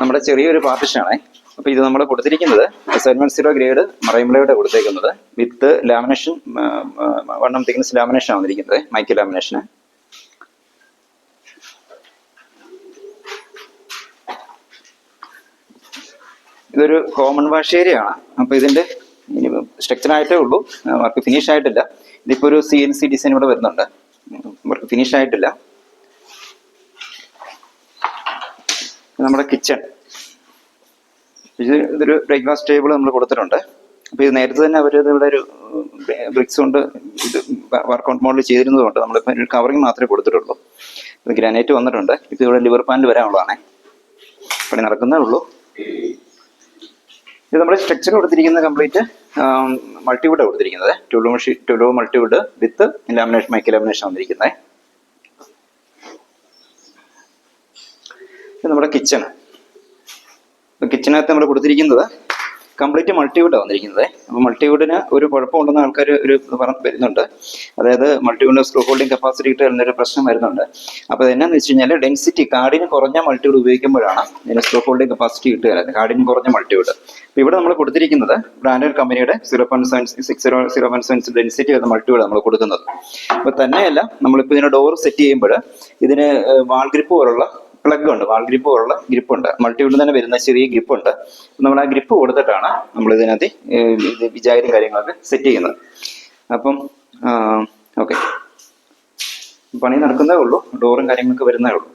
നമ്മുടെ ചെറിയൊരു പാർട്ടിഷനാണേ. അപ്പോൾ ഇത് നമ്മൾ കൊടുത്തിരിക്കുന്നത് 710 ഗ്രേഡ് മറൈൻപ്ലൈയുടെ കൊടുത്തേക്കുന്നത് വിത്ത് ലാമിനേഷൻ 1 തിക്നെസ് ലാമിനേഷൻ ആണ് വന്നിരിക്കുന്നത്, മൈക്ക ലാമിനേഷന്. ഇതൊരു കോമൺ വാഷ് ഏരിയ ആണ്. അപ്പോൾ ഇതിന്റെ സ്ട്രക്ചർ ആയിട്ടേ ഉള്ളൂ, വർക്ക് ഫിനിഷ് ആയിട്ടില്ല. ഇതിപ്പോൾ ഒരു CNC ഡിസൈൻ ഇവിടെ വരുന്നുണ്ട്, വർക്ക് ഫിനിഷ് ആയിട്ടില്ല. നമ്മുടെ കിച്ചൺ, ഇതൊരു ബ്രേക്ക്ഫാസ്റ്റ് ടേബിൾ നമ്മൾ കൊടുത്തിട്ടുണ്ട്. അപ്പോൾ ഇത് നേരത്തെ തന്നെ അവർ ഇവിടെ ഒരു ബ്രിക്സ് കൊണ്ട് ഇത് വർക്കൗട്ട് മോഡൽ ചെയ്തിരുന്നത് കൊണ്ട് നമ്മളിപ്പോൾ ഒരു കവറിങ് മാത്രമേ കൊടുത്തിട്ടുള്ളൂ. ഇത് ഗ്രാനൈറ്റ് വന്നിട്ടുണ്ട്. ഇത് ഇവിടെ ലിവർ പാനൽ വരാനുള്ളതാണേ, പണി നടക്കുന്നേ ഉള്ളൂ. ഇത് നമ്മുടെ സ്ട്രക്ചർ കൊടുത്തിരിക്കുന്നത് കംപ്ലീറ്റ് മൾട്ടിവുഡ് കൊടുത്തിരിക്കുന്നത്, 12 multiwood with lamination, mica lamination വന്നിരിക്കുന്നത്. ഇത് നമ്മുടെ കിച്ചണകത്ത് നമ്മൾ കൊടുത്തിരിക്കുന്നത് കംപ്ലീറ്റ് മൾട്ടിവുഡാണ് വന്നിരിക്കുന്നത്. അപ്പോൾ മൾട്ടിവുഡിന് ഒരു കുഴപ്പമുണ്ടെന്ന് ആൾക്കാർ ഒരു വരുന്നുണ്ട്. അതായത് മൾട്ടിവുഡിന് സ്ക്രൂ ഹോൾഡിംഗ് കപ്പാസിറ്റി കിട്ടുന്നൊരു പ്രശ്നം വരുന്നുണ്ട്. അപ്പോൾ അതെന്നാന്ന് വെച്ച് കഴിഞ്ഞാൽ ഡെൻസിറ്റി കാർഡിന് കുറഞ്ഞ മൾട്ടിവുഡ് ഉപയോഗിക്കുമ്പോഴാണ് ഇതിന് സ്ക്രൂ ഹോൾഡിംഗ് കപ്പാസിറ്റി കിട്ടുക, കാർഡിന് കുറഞ്ഞ മൾട്ടിവുഡ്. അപ്പോൾ ഇവിടെ നമ്മൾ കൊടുത്തിരിക്കുന്നത് ബ്രാൻഡഡ് കമ്പനിയുടെ 0.6 ഡെൻസിറ്റി വരുന്ന മൾട്ടിവുഡ് നമ്മൾ കൊടുക്കുന്നത്. അപ്പോൾ തന്നെയല്ല, നമ്മളിപ്പോൾ ഇതിന് ഡോർ സെറ്റ് ചെയ്യുമ്പോൾ ഇതിന് വാൾ ഗ്രിപ്പ് പോലുള്ള പ്ലഗ് ഉണ്ട്, വാൾ ഗ്രിപ്പ് പോലുള്ള ഗ്രിപ്പുണ്ട്, മൾട്ടിവുഡിൽ തന്നെ വരുന്ന ചെറിയ ഗ്രിപ്പുണ്ട്. നമ്മൾ ആ ഗ്രിപ്പ് കൊടുത്തിട്ടാണ് നമ്മൾ ഇതിനകത്ത് വിചാരം കാര്യങ്ങളൊക്കെ സെറ്റ് ചെയ്യുന്നത്. അപ്പം ഓക്കെ, പണി നടക്കുന്നേ ഉള്ളൂ, ഡോറും കാര്യങ്ങളൊക്കെ വരുന്നേ ഉള്ളൂ.